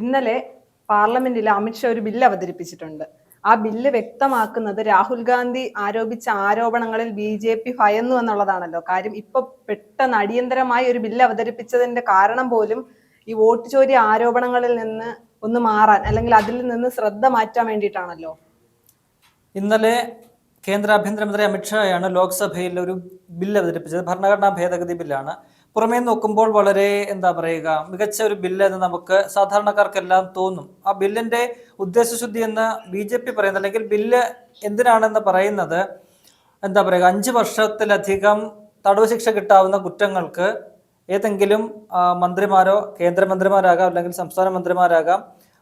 ഇന്നലെ പാർലമെന്റിൽ അമിത്ഷാ ഒരു ബില്ല് അവതരിപ്പിച്ചിട്ടുണ്ട്. ആ ബില്ല് വ്യക്തമാക്കുന്നത് രാഹുൽ ഗാന്ധി ആരോപിച്ച ആരോപണങ്ങളിൽ ബി.ജെ.പി. ഭയന്നു എന്നുള്ളതാണല്ലോ. കാര്യം ഇപ്പൊ പെട്ടെന്ന് അടിയന്തരമായി ഒരു ബില്ല് അവതരിപ്പിച്ചതിന്റെ കാരണം പോലും ഈ വോട്ട് ചോരി ആരോപണങ്ങളിൽ നിന്ന് ഒന്ന് മാറാൻ, അല്ലെങ്കിൽ അതിൽ നിന്ന് ശ്രദ്ധ മാറ്റാൻ വേണ്ടിയിട്ടാണല്ലോ. ഇന്നലെ കേന്ദ്ര ആഭ്യന്തരമന്ത്രി അമിത്ഷായാണ് ലോക്സഭയിൽ ഒരു ബില്ല് അവതരിപ്പിച്ചത്. ഭരണഘടനാ ഭേദഗതി ബില്ലാണ്. പുറമേ നോക്കുമ്പോൾ വളരെ മികച്ച ഒരു ബില്ല് എന്ന് നമുക്ക് സാധാരണക്കാർക്കെല്ലാം തോന്നും. ആ ബില്ലിന്റെ ഉദ്ദേശശുദ്ധി എന്ന് ബി.ജെ.പി. പറയുന്നത്, അല്ലെങ്കിൽ ബില്ല് എന്തിനാണെന്ന് പറയുന്നത് 5 വർഷത്തിലധികം തടവ് ശിക്ഷ കിട്ടാവുന്ന കുറ്റങ്ങൾക്ക് ഏതെങ്കിലും മന്ത്രിമാരോ കേന്ദ്രമന്ത്രിമാരാകാം, അല്ലെങ്കിൽ സംസ്ഥാന മന്ത്രിമാരാകാം,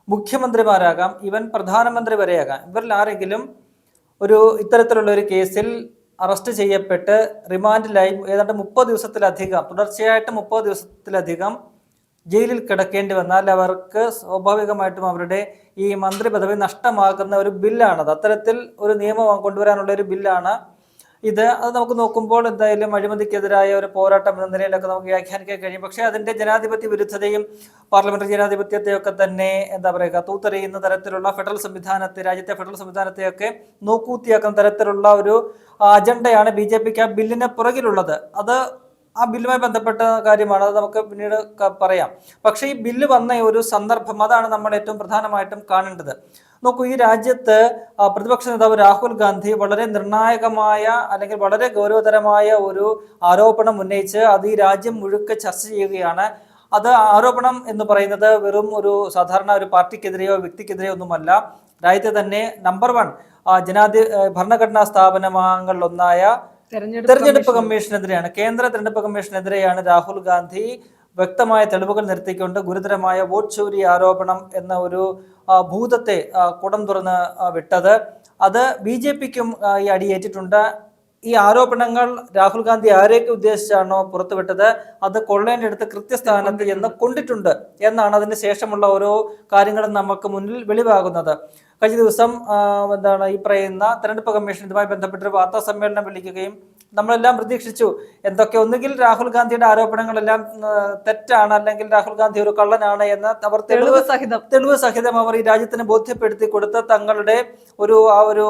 മുഖ്യമന്ത്രിമാരാകാം, ഈവൻ പ്രധാനമന്ത്രി വരെയാകാം, ഇവരിൽ ആരെങ്കിലും ഇത്തരത്തിലുള്ള ഒരു കേസിൽ അറസ്റ്റ് ചെയ്യപ്പെട്ട് റിമാൻഡിലായി ഏതാണ്ട് 30 ദിവസത്തിലധികം തുടർച്ചയായിട്ട് 30 ദിവസത്തിലധികം ജയിലിൽ കിടക്കേണ്ടി വന്നാൽ അവർക്ക് സ്വാഭാവികമായിട്ടും അവരുടെ ഈ മന്ത്രി പദവി നഷ്ടമാകുന്ന ഒരു ബില്ലാണത്. അത്തരത്തിൽ ഒരു നിയമം കൊണ്ടുവരാനുള്ള ഒരു ബില്ലാണ് ഇത്. അത് നമുക്ക് നോക്കുമ്പോൾ എന്തായാലും അഴിമതിക്കെതിരായ ഒരു പോരാട്ടം എന്ന നിലയിലൊക്കെ നമുക്ക് വ്യാഖ്യാനിക്കാൻ കഴിയും. പക്ഷേ അതിന്റെ ജനാധിപത്യ വിരുദ്ധതയും പാർലമെന്ററി ജനാധിപത്യത്തെയൊക്കെ തന്നെ തൂത്തെറിയുന്ന തരത്തിലുള്ള ഫെഡറൽ സംവിധാനത്തെ, രാജ്യത്തെ ഫെഡറൽ സംവിധാനത്തെയൊക്കെ നോക്കൂത്തിയാക്കുന്ന തരത്തിലുള്ള ഒരു അജണ്ടയാണ് ബി.ജെ.പിക്ക് ആ ബില്ലിന് പുറകിലുള്ളത്. അത് ആ ബില്ലുമായി ബന്ധപ്പെട്ട കാര്യമാണ്, അത് നമുക്ക് പിന്നീട് പറയാം. പക്ഷേ ഈ ബില്ല് വന്ന ഒരു സന്ദർഭം, അതാണ് നമ്മൾ ഏറ്റവും പ്രധാനമായിട്ടും കാണേണ്ടത്. നോക്കൂ, ഈ രാജ്യത്ത് പ്രതിപക്ഷ നേതാവ് രാഹുൽ ഗാന്ധി വളരെ നിർണായകമായ, അല്ലെങ്കിൽ വളരെ ഗൗരവതരമായ ഒരു ആരോപണം ഉന്നയിച്ച് അത് ഈ രാജ്യം മുഴുക്കെ ചർച്ച ചെയ്യുകയാണ്. അത് ആരോപണം എന്ന് പറയുന്നത് വെറും ഒരു സാധാരണ ഒരു പാർട്ടിക്കെതിരെയോ വ്യക്തിക്കെതിരെയോ ഒന്നുമല്ല. രാജ്യത്തെ തന്നെ നമ്പർ 1 ഭരണഘടനാ സ്ഥാപനങ്ങളിലൊന്നായ തെരഞ്ഞെടുപ്പ് കമ്മീഷനെതിരെയാണ്, കേന്ദ്ര തെരഞ്ഞെടുപ്പ് കമ്മീഷനെതിരെയാണ് രാഹുൽ ഗാന്ധി വ്യക്തമായ തെളിവുകൾ നിർത്തിക്കൊണ്ട് ഗുരുതരമായ വോട്ട് ചോരി ആരോപണം എന്ന ഒരു ഭൂതത്തെ കുടം തുറന്ന് വിട്ടത്. അത് ബി.ജെ.പിക്കും ഈ അടിയേറ്റിട്ടുണ്ട്. ഈ ആരോപണങ്ങൾ രാഹുൽ ഗാന്ധി ആരെയൊക്കെ ഉദ്ദേശിച്ചാണോ പുറത്തുവിട്ടത്, അത് കൊള്ളേണ്ടടുത്ത് കൃത്യസ്ഥാനത്ത് എന്ന് കൊണ്ടിട്ടുണ്ട് എന്നാണ് അതിന് ശേഷമുള്ള ഓരോ കാര്യങ്ങളും നമുക്ക് മുന്നിൽ വെളിവാകുന്നത്. കഴിഞ്ഞ ദിവസം ഈ പറയുന്ന തെരഞ്ഞെടുപ്പ് കമ്മീഷൻ ഇതുമായി ബന്ധപ്പെട്ടൊരു വാർത്താ സമ്മേളനം വിളിക്കുകയും നമ്മളെല്ലാം പ്രതീക്ഷിച്ചു എന്തൊക്കെ, ഒന്നുകിൽ രാഹുൽ ഗാന്ധിയുടെ ആരോപണങ്ങളെല്ലാം തെറ്റാണ്, അല്ലെങ്കിൽ രാഹുൽ ഗാന്ധി ഒരു കള്ളനാണ് എന്ന് അവർ തെളിവ് സഹിതം അവർ ഈ രാജ്യത്തിന് ബോധ്യപ്പെടുത്തി കൊടുത്ത് തങ്ങളുടെ ഒരു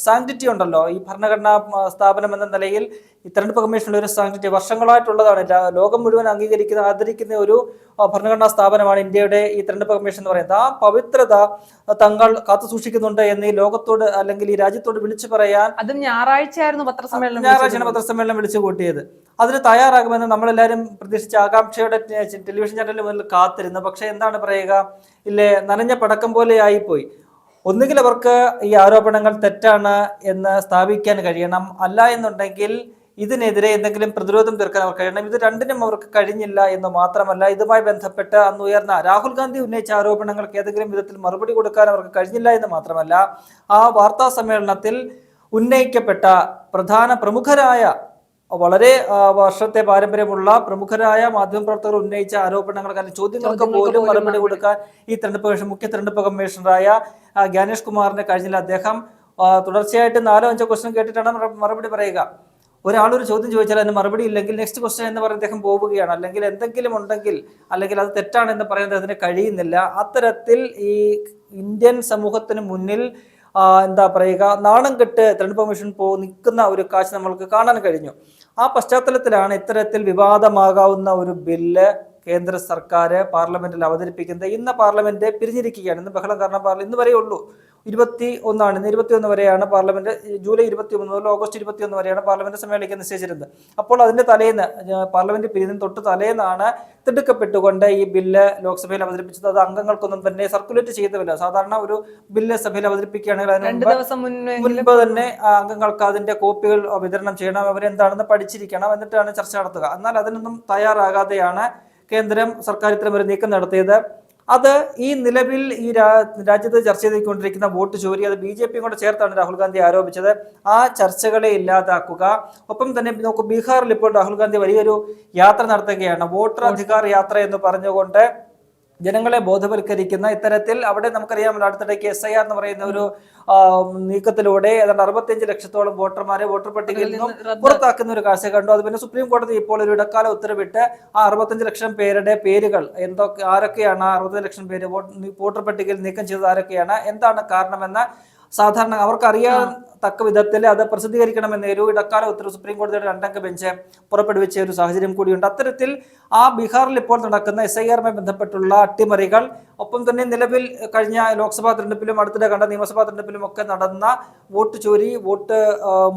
സാങ്ക്ടിറ്റി ഉണ്ടല്ലോ, ഈ ഭരണഘടനാ സ്ഥാപനം എന്ന നിലയിൽ ഈ തെരഞ്ഞെടുപ്പ് കമ്മീഷനുള്ള ഒരു സാങ്ക്ടിറ്റി വർഷങ്ങളായിട്ടുള്ളതാണ്. ലോകം മുഴുവൻ ആദരിക്കുന്ന ഒരു ഭരണഘടനാ സ്ഥാപനമാണ് ഇന്ത്യയുടെ ഈ തെരഞ്ഞെടുപ്പ് കമ്മീഷൻ എന്ന് പറയുന്നത്. ആ പവിത്രത തങ്ങൾ കാത്തു സൂക്ഷിക്കുന്നുണ്ട് എന്ന് ഈ ലോകത്തോട്, അല്ലെങ്കിൽ ഈ രാജ്യത്തോട് വിളിച്ചു പറയാൻ അതും ഞായറാഴ്ചയാണ് പത്രസമ്മേളനം വിളിച്ചു കൂട്ടിയത്. അതിന് തയ്യാറാകുമെന്ന് നമ്മളെല്ലാവരും പ്രതീക്ഷിച്ച ആകാംക്ഷയുടെ ടെലിവിഷൻ ചാനലിൽ മുന്നിൽ കാത്തിരുന്നു. പക്ഷെ എന്താണ് പറയുക, ഇല്ലേ, നനഞ്ഞ പടക്കം പോലെ ആയിപ്പോയി. ഒന്നുകിൽ അവർക്ക് ഈ ആരോപണങ്ങൾ തെറ്റാണ് എന്ന് സ്ഥാപിക്കാൻ കഴിയണം, അല്ല എന്നുണ്ടെങ്കിൽ ഇതിനെതിരെ എന്തെങ്കിലും പ്രതിരോധം തീർക്കാൻ അവർ കഴിയണം. ഇത് രണ്ടിനും അവർക്ക് കഴിഞ്ഞില്ല എന്ന് മാത്രമല്ല, ഇതുമായി ബന്ധപ്പെട്ട് അന്ന് ഉയർന്ന രാഹുൽ ഗാന്ധി ഉന്നയിച്ച ആരോപണങ്ങൾക്ക് ഏതെങ്കിലും വിധത്തിൽ മറുപടി കൊടുക്കാൻ അവർക്ക് കഴിഞ്ഞില്ല എന്ന് മാത്രമല്ല, ആ വാർത്താ സമ്മേളനത്തിൽ ഉന്നയിക്കപ്പെട്ട പ്രമുഖരായ, വളരെ വർഷത്തെ പാരമ്പര്യമുള്ള പ്രമുഖരായ മാധ്യമപ്രവർത്തകർ ഉന്നയിച്ച ആരോപണങ്ങൾക്ക് അല്ലെങ്കിൽ ചോദ്യങ്ങൾക്ക് പോലും മറുപടി കൊടുക്കാൻ ഈ മുഖ്യ തെരഞ്ഞെടുപ്പ് കമ്മീഷണറായ ജ്ഞാനേഷ് കുമാറിന് കഴിഞ്ഞില്ല. അദ്ദേഹം തുടർച്ചയായിട്ട് 4-5 ക്വസ്റ്റ്യൻ കേട്ടിട്ടാണ് മറുപടി പറയുക. ഒരാളൊരു ചോദ്യം ചോദിച്ചാൽ അതിന് മറുപടി ഇല്ലെങ്കിൽ നെക്സ്റ്റ് ക്വസ്റ്റ്യൻ എന്ന് പറഞ്ഞ് അദ്ദേഹം പോവുകയാണ്, അല്ലെങ്കിൽ എന്തെങ്കിലും ഉണ്ടെങ്കിൽ, അല്ലെങ്കിൽ അത് തെറ്റാണെന്ന് പറയുന്നത് അതിന് കഴിയുന്നില്ല. അത്തരത്തിൽ ഈ ഇന്ത്യൻ സമൂഹത്തിന് മുന്നിൽ നാണം കെട്ട് തെരഞ്ഞെടുപ്പ് കമ്മീഷൻ നിൽക്കുന്ന ഒരു കാഴ്ച നമ്മൾക്ക് കാണാൻ കഴിഞ്ഞു. ആ പശ്ചാത്തലത്തിലാണ് ഇത്തരത്തിൽ വിവാദമാകാവുന്ന ഒരു ബില്ല് കേന്ദ്ര സർക്കാർ പാർലമെന്റിൽ അവതരിപ്പിക്കുന്നത്. ഇന്ന് പാർലമെന്റ് പിരിഞ്ഞിരിക്കുകയാണ്. ഇന്ന് ബഹളം കാരണം ഇന്ന് വരെ ഉള്ളൂ, 21 ഇന്ന് 21 വരെയാണ് പാർലമെന്റ്, ജൂലൈ 21 മുതൽ ഓഗസ്റ്റ് 21 വരെയാണ് പാർലമെന്റ് സമ്മേളിക്കാൻ നിശ്ചയിച്ചിരുന്നത്. അപ്പോൾ അതിന്റെ തലേന്ന്, പാർലമെന്റ് പിരിയുന്നതിന് തൊട്ട് തലേന്നാണ് തിടുക്കപ്പെട്ടുകൊണ്ട് ഈ ബില്ല് ലോക്സഭയിൽ അവതരിപ്പിച്ചത്. അത് അംഗങ്ങൾക്കൊന്നും തന്നെ സർക്കുലേറ്റ് ചെയ്തതില്ല. സാധാരണ ഒരു ബില്ല് സഭയിൽ അവതരിപ്പിക്കുകയാണെങ്കിൽ അതിന് മുൻപ് തന്നെ അംഗങ്ങൾക്ക് അതിന്റെ കോപ്പികൾ വിതരണം ചെയ്യണം, അവരെന്താണെന്ന് പഠിച്ചിരിക്കണം, എന്നിട്ടാണ് ചർച്ച നടത്തുക. എന്നാൽ അതിനൊന്നും തയ്യാറാകാതെയാണ് കേന്ദ്രം സർക്കാർ ഇത്തരം ഒരു നീക്കം നടത്തിയത്. അത് ഈ നിലവിൽ ഈ രാജ്യത്ത് ചർച്ച ചെയ്തുകൊണ്ടിരിക്കുന്ന വോട്ട് ചോരി, അത് ബി.ജെ.പിയും കൂടെ ചേർത്താണ് രാഹുൽ ഗാന്ധി ആരോപിച്ചത്. ആ ചർച്ചകളെ ഇല്ലാതാക്കുക. ഒപ്പം തന്നെ നോക്കൂ, ബീഹാറിൽ ഇപ്പോൾ രാഹുൽ ഗാന്ധി വലിയൊരു യാത്ര നടത്തുകയാണ്, വോട്ടർ അധികാർ യാത്ര എന്ന് പറഞ്ഞുകൊണ്ട്. ജനങ്ങളെ ബോധവൽക്കരിക്കുന്ന ഇത്തരത്തിൽ അവിടെ നമുക്കറിയാമല്ലോ അടുത്തിടയ്ക്ക് SIR എന്ന് പറയുന്ന ഒരു നീക്കത്തിലൂടെ ഏതാണ്ട് 65 ലക്ഷത്തോളം വോട്ടർമാരെ വോട്ടർ പട്ടികയിൽ നിന്നും പുറത്താക്കുന്ന ഒരു കാഴ്ച കണ്ടു. അത് പിന്നെ സുപ്രീം കോടതി ഇപ്പോൾ ഒരു ഇടക്കാല ഉത്തരവിട്ട് ആ 65 ലക്ഷം പേരുടെ പേരുകൾ ആരൊക്കെയാണ് 65 ലക്ഷം പേര് വോട്ടർ പട്ടികയിൽ നീക്കം ചെയ്തത് ആരൊക്കെയാണ്, എന്താണ് കാരണമെന്ന് സാധാരണ അവർക്കറിയാൻ തക്ക വിധത്തിൽ അത് പ്രസിദ്ധീകരിക്കണമെന്ന ഒരു ഇടക്കാല ഉത്തരവ് സുപ്രീം കോടതിയുടെ 2 അംഗ ബെഞ്ച് പുറപ്പെടുവിച്ച ഒരു സാഹചര്യം കൂടിയുണ്ട്. അത്തരത്തിൽ ആ ബീഹാറിൽ ഇപ്പോൾ നടക്കുന്ന SIR-മായി ബന്ധപ്പെട്ടുള്ള അട്ടിമറികൾ, ഒപ്പം തന്നെ നിലവിൽ കഴിഞ്ഞ ലോക്സഭാ തെരഞ്ഞെടുപ്പിലും അടുത്തിടെ കണ്ട നിയമസഭാ തെരഞ്ഞെടുപ്പിലും ഒക്കെ നടന്ന വോട്ട് ചോരി, വോട്ട്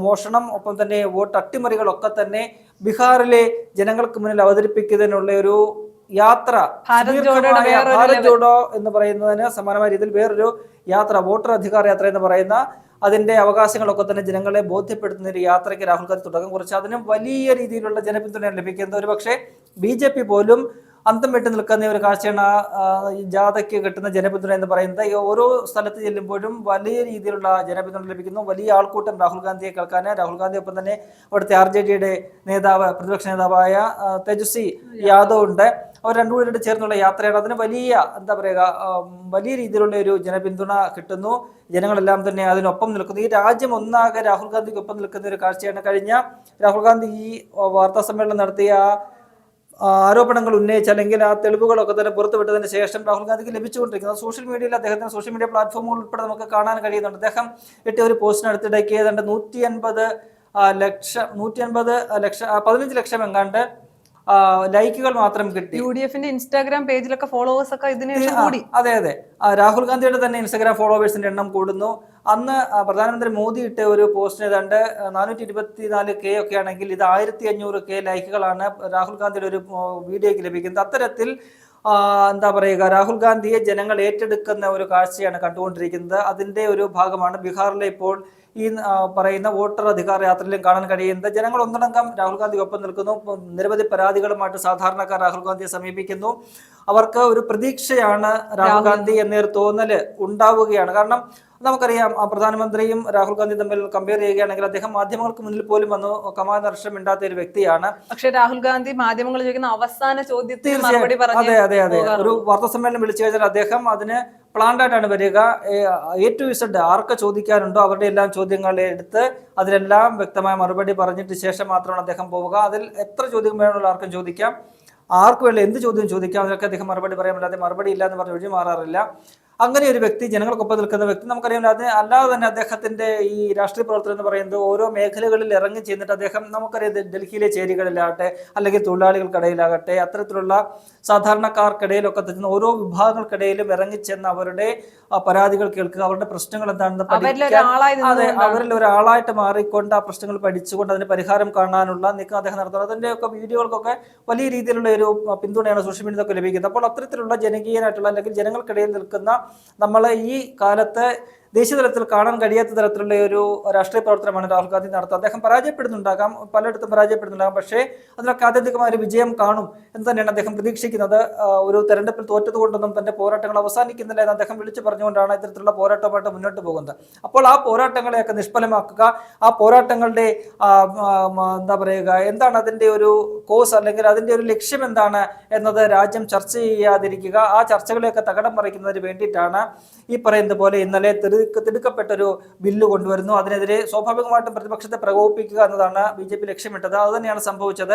മോഷണം, ഒപ്പം തന്നെ വോട്ട് അട്ടിമറികളൊക്കെ തന്നെ ബീഹാറിലെ ജനങ്ങൾക്ക് മുന്നിൽ അവതരിപ്പിക്കുന്നതിനുള്ള ഒരു യാത്ര, ഭാരത് ജോഡോ എന്ന് പറയുന്നതിന് സമാനമായ രീതിയിൽ വേറൊരു യാത്ര, വോട്ടർ അധികാർ യാത്ര എന്ന് പറയുന്ന അതിന്റെ അവകാശങ്ങളൊക്കെ തന്നെ ജനങ്ങളെ ബോധ്യപ്പെടുത്തുന്ന ഒരു യാത്രയ്ക്ക് രാഹുൽ ഗാന്ധി തുടക്കം കുറിച്ച് അതിന് വലിയ രീതിയിലുള്ള ജനപിന്തുണ ലഭിക്കുന്നത്. ഒരു പക്ഷേ BJP പോലും അന്തം വിട്ട് നിൽക്കുന്ന ഒരു കാഴ്ചയാണ് ഈ ജാഥയ്ക്ക് കിട്ടുന്ന ജനപിന്തുണ എന്ന് പറയുന്നത്. ഓരോ സ്ഥലത്ത് ചെല്ലുമ്പോഴും വലിയ രീതിയിലുള്ള ജനപിന്തുണ ലഭിക്കുന്നു. വലിയ ആൾക്കൂട്ടം രാഹുൽ ഗാന്ധിയെ കേൾക്കാൻ, രാഹുൽ ഗാന്ധി ഒപ്പം തന്നെ അവിടുത്തെ RJDയുടെ നേതാവ്, പ്രതിപക്ഷ നേതാവായ തേജസ്വി യാദവ് ഉണ്ട്. അവർ രണ്ടുപേരുടെ ചേർന്നുള്ള യാത്രയാണ്. അതിന് വലിയ വലിയ രീതിയിലുള്ള ഒരു ജനപിന്തുണ കിട്ടുന്നു. ജനങ്ങളെല്ലാം തന്നെ അതിനൊപ്പം നിൽക്കുന്നു. ഈ രാജ്യം ഒന്നാകെ രാഹുൽ ഗാന്ധിക്ക് ഒപ്പം നിൽക്കുന്ന ഒരു കാഴ്ചയാണ്. കഴിഞ്ഞ രാഹുൽ ഗാന്ധി ഈ വാർത്താ സമ്മേളനം നടത്തിയ ആരോപണങ്ങൾ ഉന്നയിച്ച് അല്ലെങ്കിൽ ആ തെളിവുകളൊക്കെ തന്നെ പുറത്തുവിട്ടതിന് ശേഷം രാഹുൽ ഗാന്ധിക്ക് ലഭിച്ചുകൊണ്ടിരിക്കുന്നത് സോഷ്യൽ മീഡിയയിൽ അദ്ദേഹത്തിന് സോഷ്യൽ മീഡിയ പ്ലാറ്റ്ഫോമുകൾ ഉൾപ്പെടെ നമുക്ക് കാണാൻ കഴിയുന്നുണ്ട്. അദ്ദേഹം ഇട്ടിയ ഒരു പോസ്റ്റിനടുത്തിടയ്ക്ക് ഏതാണ്ട് 15 ലക്ഷം എങ്ങാണ്ട് ലൈക്കുകൾ മാത്രം കിട്ടി. UDFന്റെ ഇൻസ്റ്റാഗ്രാം പേജിലൊക്കെ ഫോളോവേഴ്സ് ഒക്കെ ഇതിന് കൂടി. അതെ, രാഹുൽ ഗാന്ധിയുടെ തന്നെ ഇൻസ്റ്റാഗ്രാം ഫോളോവേഴ്സിന്റെ എണ്ണം കൂടുന്നു. അന്ന് പ്രധാനമന്ത്രി മോദി ഇട്ട ഒരു പോസ്റ്റിന് ഏതാണ്ട് 424K ഒക്കെ ആണെങ്കിൽ ഇത് 1500K ലൈക്കുകളാണ് രാഹുൽ ഗാന്ധിയുടെ ഒരു വീഡിയോയ്ക്ക് ലഭിക്കുന്നത്. അത്തരത്തിൽ രാഹുൽ ഗാന്ധിയെ ജനങ്ങൾ ഏറ്റെടുക്കുന്ന ഒരു കാഴ്ചയാണ് കണ്ടുകൊണ്ടിരിക്കുന്നത്. അതിന്റെ ഒരു ഭാഗമാണ് ബീഹാറിലെ ഇപ്പോൾ ഈ പറയുന്ന വോട്ടർ അധികാർ യാത്രയിലും കാണാൻ കഴിയുന്നത്. ജനങ്ങൾ ഒന്നടങ്കം രാഹുൽ ഗാന്ധി ഒപ്പം നിൽക്കുന്നു. നിരവധി പരാതികളുമായിട്ട് സാധാരണക്കാർ രാഹുൽ ഗാന്ധിയെ സമീപിക്കുന്നു. അവർക്ക് ഒരു പ്രതീക്ഷയാണ് രാഹുൽ ഗാന്ധി എന്നൊരു തോന്നല് ഉണ്ടാവുകയാണ്. കാരണം നമുക്കറിയാം പ്രധാനമന്ത്രിയും രാഹുൽ ഗാന്ധി തമ്മിൽ കമ്പയർ ചെയ്യുകയാണെങ്കിൽ അദ്ദേഹം മാധ്യമങ്ങൾക്ക് മുന്നിൽ പോലും വന്നു കമാൽ ദർശനം മിണ്ടാത്ത ഒരു വ്യക്തിയാണ്. പക്ഷെ രാഹുൽ ഗാന്ധി മാധ്യമങ്ങൾ ചോദിക്കുന്ന അവസാന ചോദ്യത്തിൽ മറുപടി പറഞ്ഞു. അതെ ഒരു വാർത്താ സമ്മേളനം വിളിച്ചു കഴിഞ്ഞാൽ അദ്ദേഹം അതിന് പ്ലാൻഡ് ആയിട്ടാണ് വരിക. A to Z ആർക്ക് ചോദിക്കാനുണ്ടോ അവരുടെ എല്ലാം ചോദ്യങ്ങൾ എടുത്ത് അതിലെല്ലാം വ്യക്തമായ മറുപടി പറഞ്ഞിട്ട് ശേഷം മാത്രമാണ് അദ്ദേഹം പോവുക. അതിൽ എത്ര ചോദ്യം വേണമെന്നുള്ള ആർക്കും ചോദിക്കാം, ആർക്ക് വേണ്ട എന്ത് ചോദ്യം ചോദിക്കാം, അതിനൊക്കെ അദ്ദേഹം മറുപടി പറയാൻ മറുപടി ഇല്ല എന്ന് പറഞ്ഞ് ഒഴിഞ്ഞു മാറാറില്ല. അങ്ങനെ ഒരു വ്യക്തി, ജനങ്ങൾക്കൊപ്പം നിൽക്കുന്ന വ്യക്തി, നമുക്കറിയാം. അല്ലാതെ തന്നെ അദ്ദേഹത്തിന്റെ ഈ രാഷ്ട്രീയ പ്രവർത്തനം എന്ന് പറയുന്നത് ഓരോ മേഖലകളിൽ ഇറങ്ങി ചെന്നിട്ട് അദ്ദേഹം നമുക്കറിയാം ഡൽഹിയിലെ ചേരികളിലാകട്ടെ അല്ലെങ്കിൽ തൊഴിലാളികൾക്കിടയിലാകട്ടെ അത്തരത്തിലുള്ള സാധാരണക്കാർക്കിടയിലൊക്കെ തന്നെ ഓരോ വിഭാഗങ്ങൾക്കിടയിലും ഇറങ്ങിച്ചെന്ന് അവരുടെ പരാതികൾ കേൾക്കുക, അവരുടെ പ്രശ്നങ്ങൾ എന്താണെന്ന് പഠിക്കുക. അവരിൽ ഒരാളായിട്ട് മാറിക്കൊണ്ട് ആ പ്രശ്നങ്ങൾ പഠിച്ചുകൊണ്ട് അതിന് പരിഹാരം കാണാനുള്ള നീക്കം അദ്ദേഹം നടത്തുന്നത്. അതിന്റെയൊക്കെ വീഡിയോകൾക്കൊക്കെ വലിയ രീതിയിലുള്ള ഒരു പിന്തുണയാണ് സോഷ്യൽ മീഡിയയിലൊക്കെ ലഭിക്കുന്നത്. അപ്പോൾ അത്തരത്തിലുള്ള ജനകീയനായിട്ടുള്ള അല്ലെങ്കിൽ ജനങ്ങൾക്കിടയിൽ നിൽക്കുന്ന നമ്മളെ ഈ കാലത്ത് ദേശീയ തലത്തിൽ കാണാൻ കഴിയാത്ത തരത്തിലുള്ള ഒരു രാഷ്ട്രീയ പ്രവർത്തനമാണ് രാഹുൽ ഗാന്ധി നടത്തുക. അദ്ദേഹം പരാജയപ്പെടുന്നുണ്ടാകാം, പലയിടത്തും പരാജയപ്പെടുന്നുണ്ടാകാം. പക്ഷേ അതിനൊക്കെ ആത്യന്തികമായ ഒരു വിജയം കാണും എന്ന് തന്നെയാണ് അദ്ദേഹം പ്രതീക്ഷിക്കുന്നത്. ഒരു തെരഞ്ഞെടുപ്പിൽ തോറ്റതുകൊണ്ടൊന്നും തന്റെ പോരാട്ടങ്ങൾ അവസാനിക്കുന്നില്ല എന്ന് അദ്ദേഹം വിളിച്ചു പറഞ്ഞുകൊണ്ടാണ് ഇത്തരത്തിലുള്ള പോരാട്ടമായിട്ട് മുന്നോട്ട് പോകുന്നത്. അപ്പോൾ ആ പോരാട്ടങ്ങളെയൊക്കെ നിഷ്ഫലമാക്കുക, ആ പോരാട്ടങ്ങളുടെ എന്താണ് അതിന്റെ ഒരു കോസ് അല്ലെങ്കിൽ അതിന്റെ ഒരു ലക്ഷ്യം എന്താണ് എന്നത് രാജ്യം ചർച്ച ചെയ്യാതിരിക്കുക, ആ ചർച്ചകളെയൊക്കെ തകിടം മറിക്കുന്നതിന് വേണ്ടിയിട്ടാണ് ഈ പറയുന്നത് പോലെ ഇന്നലെ തിടുക്കപ്പെട്ടൊരു ബില്ല് കൊണ്ടുവരുന്നു. അതിനെതിരെ സ്വാഭാവികമായിട്ടും പ്രതിപക്ഷത്തെ പ്രകോപിപ്പിക്കുക എന്നതാണ് BJP ലക്ഷ്യമിട്ടത്. അത് തന്നെയാണ് സംഭവിച്ചത്.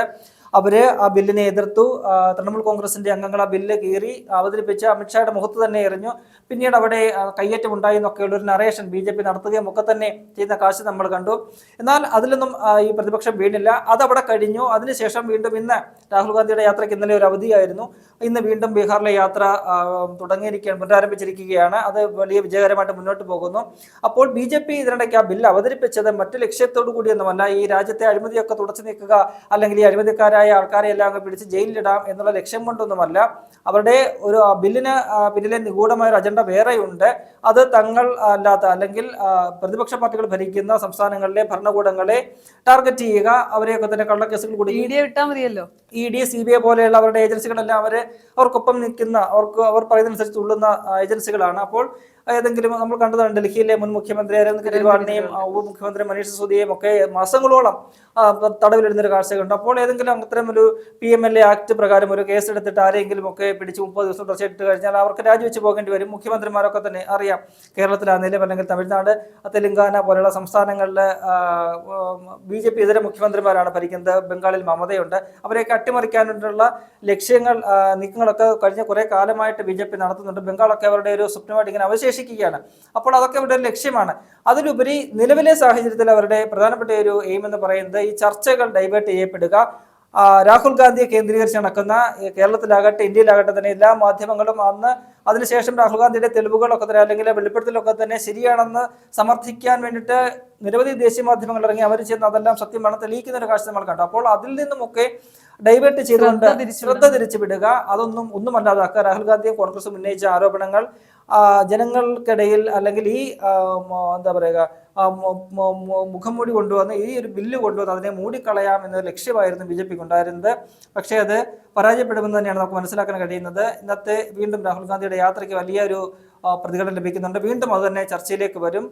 അവര് ആ ബില്ലിനെ എതിർത്തു. തൃണമൂൽ കോൺഗ്രസിന്റെ അംഗങ്ങൾ ആ ബില്ല് കീറി അവതരിപ്പിച്ച് അമിത്ഷായുടെ മുഖത്ത് തന്നെ എറിഞ്ഞു. പിന്നീട് അവിടെ കയ്യേറ്റം ഉണ്ടായി എന്നൊക്കെയുള്ള ഒരു നറേഷൻ BJP നടത്തുകയും ഒക്കെ തന്നെ ചെയ്യുന്ന കാഴ്ച നമ്മൾ കണ്ടു. എന്നാൽ അതിലൊന്നും ഈ പ്രതിപക്ഷം വീണില്ല. അതവിടെ കഴിഞ്ഞു. അതിനുശേഷം വീണ്ടും ഇന്ന് രാഹുൽ ഗാന്ധിയുടെ യാത്രയ്ക്ക് ഇന്നലെ ഒരു അവധിയായിരുന്നു. ഇന്ന് വീണ്ടും ബീഹാറിലെ യാത്ര പുനരാരംഭിച്ചിരിക്കുകയാണ്. അത് വലിയ വിജയകരമായിട്ട് മുന്നോട്ട് പോകുന്നു. അപ്പോൾ BJP ഇതിനിടയ്ക്ക് ആ ബില്ല് അവതരിപ്പിച്ചത് മറ്റു ലക്ഷ്യത്തോടു കൂടിയൊന്നുമല്ല. ഈ രാജ്യത്തെ അഴിമതിയൊക്കെ തുടച്ചു നീക്കുക അല്ലെങ്കിൽ ഈ അഴിമതിക്കാരായ ആൾക്കാരെ എല്ലാം പിടിച്ച് ജയിലിലിടാം എന്നുള്ള ലക്ഷ്യം കൊണ്ടൊന്നുമല്ല. അവരുടെ ഒരു ബില്ലിന് പിന്നിലെ നിഗൂഢമായ ഒരു അജണ്ട വേറെയുണ്ട്. അത് തങ്ങൾ അല്ലാത്ത അല്ലെങ്കിൽ പ്രതിപക്ഷ പാർട്ടികൾ ഭരിക്കുന്ന സംസ്ഥാനങ്ങളിലെ ഭരണകൂടങ്ങളെ ടാർഗറ്റ് ചെയ്യുക, അവരെയൊക്കെ തന്നെ കള്ളക്കേസുകൾ കൂടി ED CBI പോലെയുള്ള അവരുടെ ഏജൻസികളെല്ലാം അവർക്കൊപ്പം നിൽക്കുന്ന അവർ പറയുന്നതനുസരിച്ച് തുള്ളുന്ന ഏജൻസികളാണ്. അപ്പോൾ ഏതെങ്കിലും നമ്മൾ കണ്ടതാണ് ഡൽഹിയിലെ മുൻ മുഖ്യമന്ത്രി അരവിന്ദ് കെജ്രിവാളിനെയും ഉപമുഖ്യമന്ത്രി മനീഷ് സിസോദിയെയും ഒക്കെ മാസങ്ങളോളം തടവിലിടുന്നൊരു കാഴ്ചയുണ്ട്. അപ്പോൾ ഏതെങ്കിലും അത്തരം ഒരു PMLA ആക്ട് പ്രകാരം ഒരു കേസ് എടുത്തിട്ട് ആരെങ്കിലും ഒക്കെ പിടിച്ച് 30 ദിവസം തുടച്ചിട്ട് കഴിഞ്ഞാൽ അവർക്ക് രാജിവെച്ച് പോകേണ്ടി വരും. മുഖ്യമന്ത്രിമാരൊക്കെ തന്നെ അറിയാം, കേരളത്തിലാണെങ്കിലും അല്ലെങ്കിൽ തമിഴ്നാട്, തെലങ്കാന പോലുള്ള സംസ്ഥാനങ്ങളിലെ BJP ഇതര മുഖ്യമന്ത്രിമാരാണ് ഭരിക്കുന്നത്. ബംഗാളിൽ മമതയുണ്ട്. അവരെയൊക്കെ അട്ടിമറിക്കാനുള്ള ലക്ഷ്യങ്ങൾ നീക്കങ്ങളൊക്കെ കഴിഞ്ഞ കുറെ കാലമായിട്ട് BJP നടത്തുന്നുണ്ട്. ബംഗാളൊക്കെ അവരുടെ ഒരു സ്വപ്നമായിട്ട് ഇങ്ങനെ അവശേഷിക്കുകയാണ്. അപ്പോൾ അതൊക്കെ അവരുടെ ലക്ഷ്യമാണ്. അതിലുപരി നിലവിലെ സാഹചര്യത്തിൽ അവരുടെ പ്രധാനപ്പെട്ട ഒരു എയിം എന്ന് പറയുന്നത് ഈ ചർച്ചകൾ ഡൈവേർട്ട് ചെയ്യപ്പെടുക. രാഹുൽ ഗാന്ധിയെ കേന്ദ്രീകരിച്ച് നടക്കുന്ന കേരളത്തിലാകട്ടെ ഇന്ത്യയിലാകട്ടെ തന്നെ എല്ലാ മാധ്യമങ്ങളും അതിനുശേഷം രാഹുൽ ഗാന്ധിയുടെ തെളിവുകളൊക്കെ തന്നെ അല്ലെങ്കിൽ വെളിപ്പെടുത്തലൊക്കെ തന്നെ ശരിയാണെന്ന് സമർത്ഥിക്കാൻ വേണ്ടിയിട്ട് നിരവധി ദേശീയ മാധ്യമങ്ങൾ ഇറങ്ങി അവർ ചെയ്യുന്ന അതെല്ലാം സത്യമാണ് തെളിയിക്കുന്ന ഒരു കാഴ്ച നമ്മൾ കണ്ടു. അപ്പോൾ അതിൽ നിന്നുമൊക്കെ ഡൈവേർട്ട് ചെയ്തുകൊണ്ട് ശ്രദ്ധ തിരിച്ചു വിടുക, ഒന്നും അല്ലാതാക്കുക. രാഹുൽ ഗാന്ധിയും കോൺഗ്രസും ഉന്നയിച്ച ആരോപണങ്ങൾ ജനങ്ങൾക്കിടയിൽ അല്ലെങ്കിൽ ഈ എന്താ പറയുക മുഖംമൂടി കൊണ്ടുവന്ന് ഈ ഒരു ബില്ല് കൊണ്ടുവന്ന് അതിനെ മൂടിക്കളയാം എന്ന ലക്ഷ്യമായിരുന്നു BJPക്ക് ഉണ്ടായിരുന്നത്. പക്ഷേ അത് പരാജയപ്പെടുമെന്ന് തന്നെയാണ് നമുക്ക് മനസ്സിലാക്കാൻ കഴിയുന്നത്. ഇന്നത്തെ വീണ്ടും രാഹുൽ ഗാന്ധിയുടെ യാത്രയ്ക്ക് വലിയൊരു പ്രതികരണം ലഭിക്കുന്നുണ്ട്. വീണ്ടും അത് തന്നെ ചർച്ചയിലേക്ക് വരും.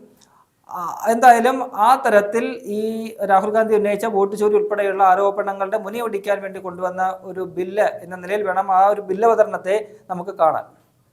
എന്തായാലും ആ തരത്തിൽ ഈ രാഹുൽ ഗാന്ധി ഉന്നയിച്ച വോട്ട് ചോരി ഉൾപ്പെടെയുള്ള ആരോപണങ്ങളുടെ മുനയൊടിക്കാൻ വേണ്ടി കൊണ്ടുവന്ന ഒരു ബില്ല് എന്ന നിലയിൽ വേണം ആ ഒരു ബില്ല് അവതരണത്തെ നമുക്ക് കാണാൻ.